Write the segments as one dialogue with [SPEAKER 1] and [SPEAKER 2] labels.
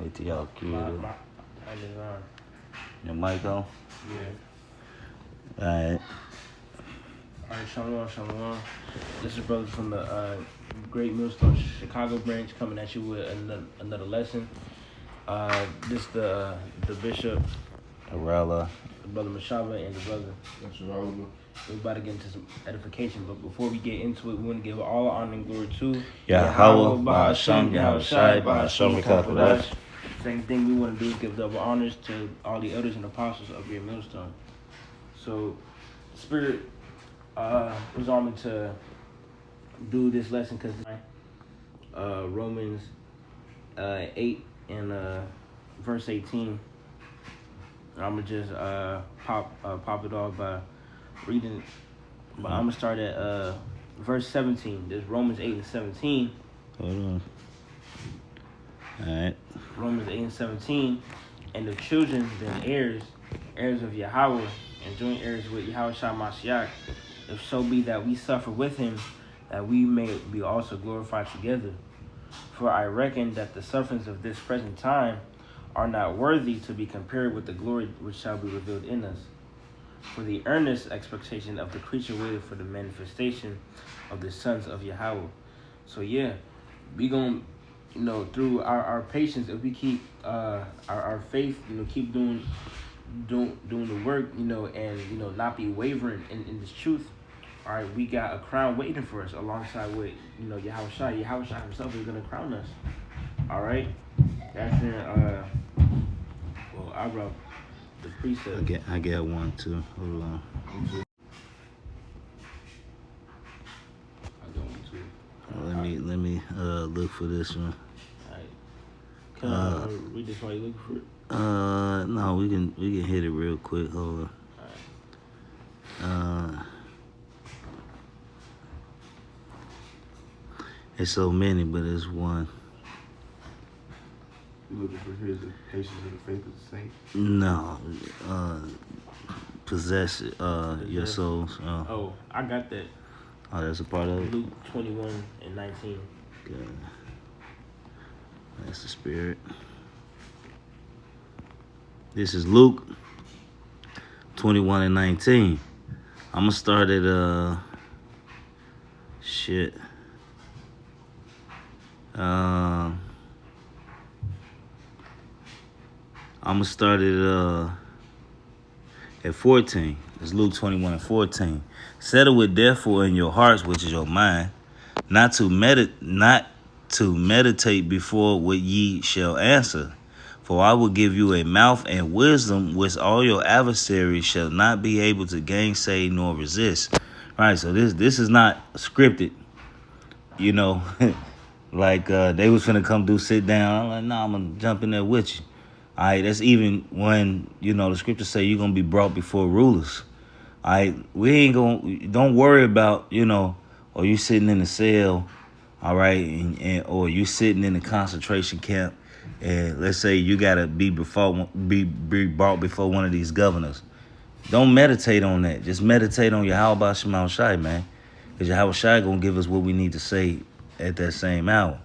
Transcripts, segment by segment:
[SPEAKER 1] Hit y'all cue.
[SPEAKER 2] I just
[SPEAKER 1] Your mic on?
[SPEAKER 2] Yeah.
[SPEAKER 1] Alright.
[SPEAKER 2] Alright, Shalom. This is brother from the Great Millstone Chicago branch coming at you with another lesson. This the bishop,
[SPEAKER 1] Arella.
[SPEAKER 2] the brother Mashaba, and the brother. We're about to get into some edification, but before we get into it, we want to give all honor and glory to
[SPEAKER 1] Yahweh, Ba'ashem, Yahushai, Ba'ashem, Mekapadash.
[SPEAKER 2] Second thing we want to do is give double honors to all the elders and apostles of your millstone. So, Spirit was on me to do this lesson because Romans 8 and verse 18. I'm gonna just pop it off by reading it. But I'm gonna start at verse 17. This Romans 8 and 17.
[SPEAKER 1] Hold on. Alright.
[SPEAKER 2] Romans 8 and 17. And the children, then heirs of Yahweh, and joint heirs with Yahweh Shah Mashiach, if so be that we suffer with him, that we may be also glorified together. For I reckon that the sufferings of this present time are not worthy to be compared with the glory which shall be revealed in us. For the earnest expectation of the creature waited for the manifestation of the sons of Yahweh. So yeah, we gonna, through our patience, if we keep our faith, keep doing the work, and not be wavering in this truth. All right, we got a crown waiting for us alongside with Yahweh Shai. Yahweh Shai himself is gonna crown us. All right, that's in I wrote the precept.
[SPEAKER 1] I got one too. Hold on.
[SPEAKER 2] I got one too.
[SPEAKER 1] Let me look for this one.
[SPEAKER 2] All right. Can I read this while you looking for it?
[SPEAKER 1] No, we can hit it real quick. Hold on.
[SPEAKER 2] All right.
[SPEAKER 1] It's so many, but it's one.
[SPEAKER 3] You looking for here's the patience of the faith of the saints?
[SPEAKER 1] No, possess your souls.
[SPEAKER 2] Oh, I got that.
[SPEAKER 1] Oh, that's a part of it.
[SPEAKER 2] Luke 21 and 19.
[SPEAKER 1] Good. That's the spirit. This is Luke 21 and 19. I'm gonna start at shit. I'm gonna start at 14. It's Luke 21 and 14. Settle it therefore in your hearts, which is your mind, not to meditate before what ye shall answer. For I will give you a mouth and wisdom which all your adversaries shall not be able to gainsay nor resist. All right, so this is not scripted, like they was finna come do sit down. I'm like, nah, I'm gonna jump in there with you. All right, that's even when, the scriptures say you're going to be brought before rulers. All right, we ain't going to, don't worry about, or you sitting in the cell, all right, and or you sitting in the concentration camp, and let's say you got to be brought before one of these governors. Don't meditate on that. Just meditate on Yahweh Shema Shai, man, because Yahweh Shai going to give us what we need to say at that same hour.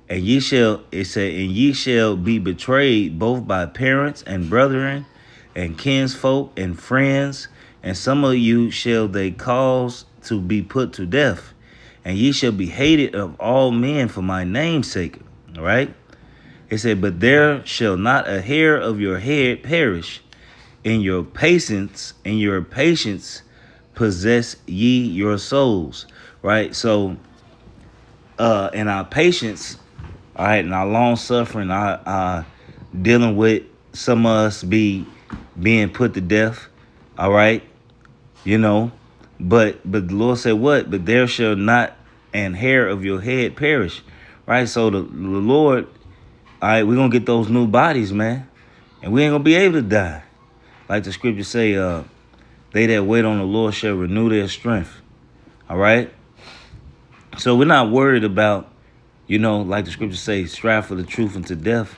[SPEAKER 1] And ye shall be betrayed both by parents and brethren and kinsfolk and friends, and some of you shall they cause to be put to death, and ye shall be hated of all men for my name's sake. All right? It said, but there shall not a hair of your head perish. In your patience possess ye your souls. Right? So in our patience, all right, and our long suffering, our dealing with some of us being put to death, all right, but the Lord said what? But there shall not an hair of your head perish, right? So the Lord, all right, we're gonna get those new bodies, man, and we ain't gonna be able to die, like the scriptures say. They that wait on the Lord shall renew their strength, all right. So we're not worried about. Like the scriptures say, strive for the truth unto death,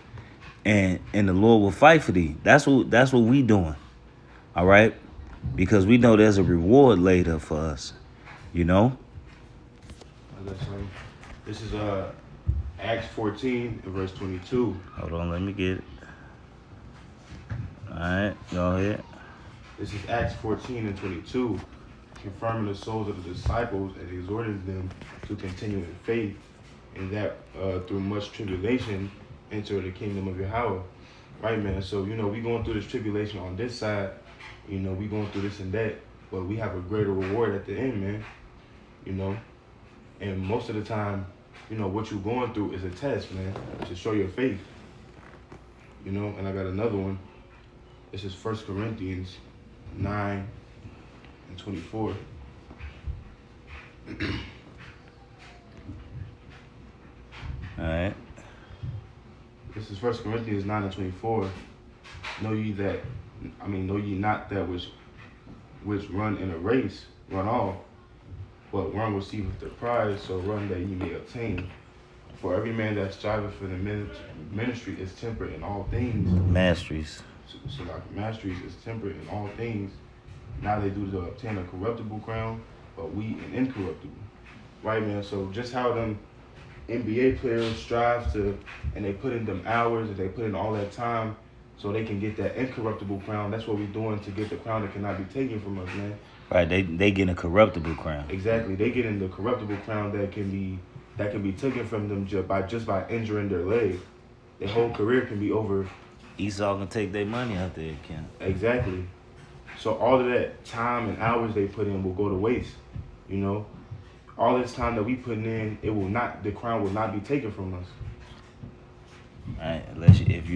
[SPEAKER 1] and the Lord will fight for thee. That's what we doing, all right? Because we know there's a reward laid up for us,
[SPEAKER 3] This is Acts 14 and verse 22.
[SPEAKER 1] Hold on, let me get it. All right, go ahead.
[SPEAKER 3] This is Acts 14 and 22, confirming the souls of the disciples and exhorting them to continue in faith, and that through much tribulation enter the kingdom of Yahweh. Right, man? So, we going through this tribulation on this side. We going through this and that, but we have a greater reward at the end, man. And most of the time, what you're going through is a test, man, to show your faith. And I got another one. This is 1 Corinthians 9 and 24.
[SPEAKER 1] All right.
[SPEAKER 3] This is 1 Corinthians 9 and 24. Know ye not that which run in a race, run all, but one receiveth the prize, so run that ye may obtain. For every man that striveth for the ministry is temperate in all things.
[SPEAKER 1] Masteries.
[SPEAKER 3] So like masteries is temperate in all things. Now they do to obtain a corruptible crown, but we an incorruptible. Right, man? So just how them NBA players strive to, and they put in them hours, and they put in all that time so they can get that incorruptible crown. That's what we're doing to get the crown that cannot be taken from us, man.
[SPEAKER 1] Right, they get a corruptible crown.
[SPEAKER 3] Exactly. They get in the corruptible crown that can be taken from them just by injuring their leg. Their whole career can be over.
[SPEAKER 1] Esau can take their money out there, Ken.
[SPEAKER 3] Exactly. So all of that time and hours they put in will go to waste. All this time that we putting in, the crown will not be taken from us.
[SPEAKER 1] All right, unless if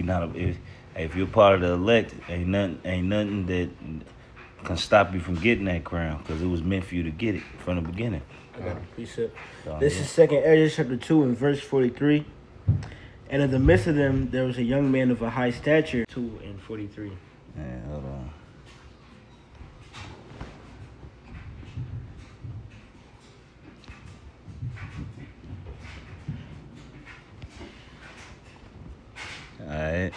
[SPEAKER 1] you're part of the elect, ain't nothing that can stop you from getting that crown, because it was meant for you to get it from the beginning.
[SPEAKER 2] I got a precept.
[SPEAKER 1] So,
[SPEAKER 2] This
[SPEAKER 1] yeah.
[SPEAKER 2] is 2 Ezra chapter 2 and verse 43. And in the midst of them, there was a young man of a high stature. 2 and 43.
[SPEAKER 1] Yeah, hold on. All right.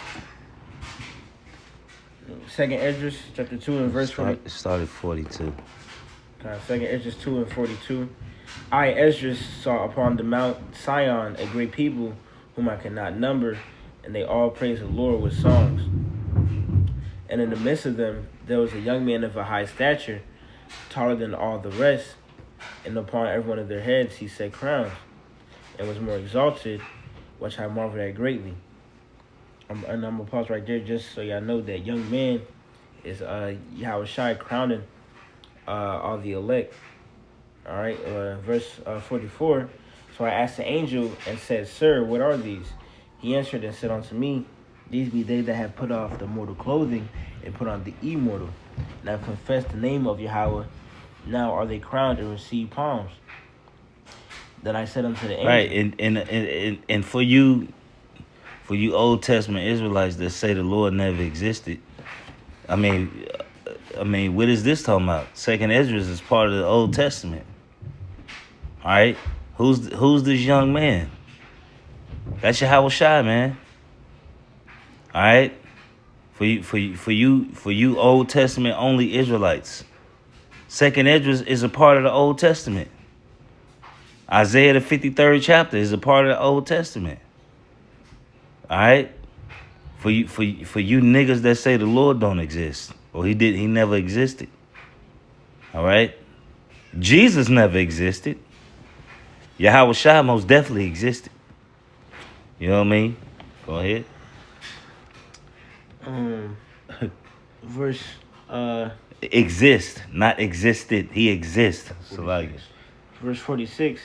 [SPEAKER 2] 2 Ezra chapter 2 and verse 40.
[SPEAKER 1] It started 42.
[SPEAKER 2] 2 Ezra 2 and 42. I, Ezra, saw upon the Mount Sion a great people whom I cannot number, and they all praise the Lord with songs. And in the midst of them there was a young man of a high stature, taller than all the rest, and upon every one of their heads he set crowns, and was more exalted, which I marveled at greatly. And I'm going to pause right there just so y'all know that young man is Yahushua crowning all the elect. All right, verse 44. So I asked the angel and said, Sir, what are these? He answered and said unto me, These be they that have put off the mortal clothing and put on the immortal, and have confessed the name of Yahweh. Now are they crowned and receive palms. Then I said unto the angel,
[SPEAKER 1] Right, and for you Old Testament Israelites that say the Lord never existed, I mean, what is this talking about? 2nd Ezra is part of the Old Testament. All right, who's this young man? That's Yahushua, man. All right, for you Old Testament only Israelites, 2nd Ezra is a part of the Old Testament. Isaiah the 53rd chapter is a part of the Old Testament. All right, for you niggas that say the Lord don't exist, or he never existed. All right, Jesus never existed. Yahushua most definitely existed. You know what I mean? Go ahead.
[SPEAKER 2] verse
[SPEAKER 1] Exist, not existed. He exists. So like,
[SPEAKER 2] verse 46.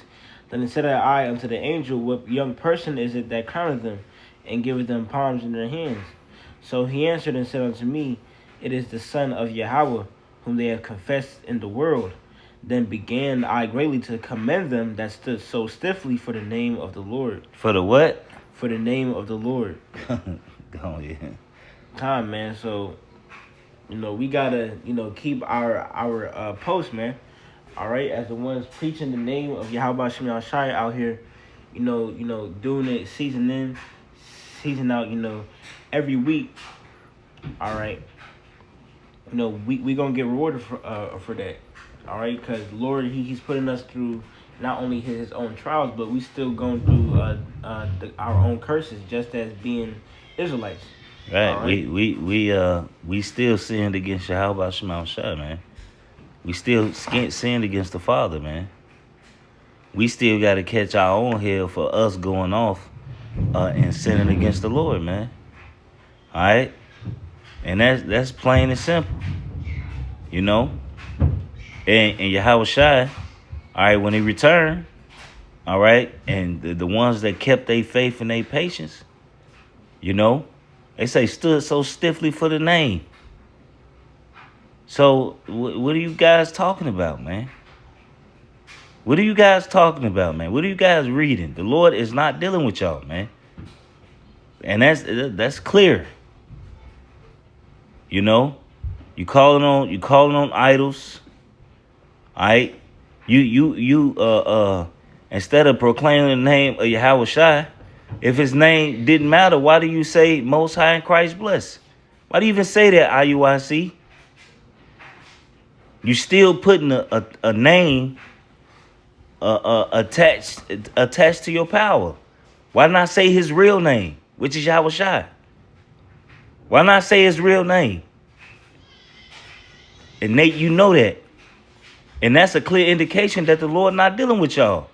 [SPEAKER 2] Then said I unto the angel, What young person is it that crowneth them, and giveth them palms in their hands? So he answered and said unto me, It is the Son of Yahweh, whom they have confessed in the world. Then began I greatly to commend them that stood so stiffly for the name of the Lord.
[SPEAKER 1] for the what?
[SPEAKER 2] For the name of the Lord.
[SPEAKER 1] Oh yeah.
[SPEAKER 2] Time, man. So, we gotta, keep our post, man. All right, as the ones preaching the name of Yahweh Shem Yahushua out here, doing it season in, season out, every week. All right, we gonna get rewarded for that. All right, because Lord, He's putting us through, not only his own trials, but we still going through our own curses, just as being Israelites.
[SPEAKER 1] Right.
[SPEAKER 2] All right.
[SPEAKER 1] We still sinned against Yahweh Shema Shai, man. We still sinned against the Father, man. We still got to catch our own hell for us going off and sinning against the Lord, man. All right, and that's plain and simple, you know. And Yahweh Shai, all right, when he returned, all right, and the ones that kept their faith and their patience, you know, they say stood so stiffly for the name. So what are you guys talking about, man? What are you guys talking about, man? What are you guys reading? The Lord is not dealing with y'all, man. And that's clear. You know, you calling on idols. All right? You instead of proclaiming the name of Yahweh Shai, if his name didn't matter, why do you say Most High in Christ bless? Why do you even say that, IUIC? You still putting a name attached to your power. Why not say his real name, which is Yahweh Shai? Why not say his real name? And Nate, you know that. And that's a clear indication that the Lord not dealing with y'all.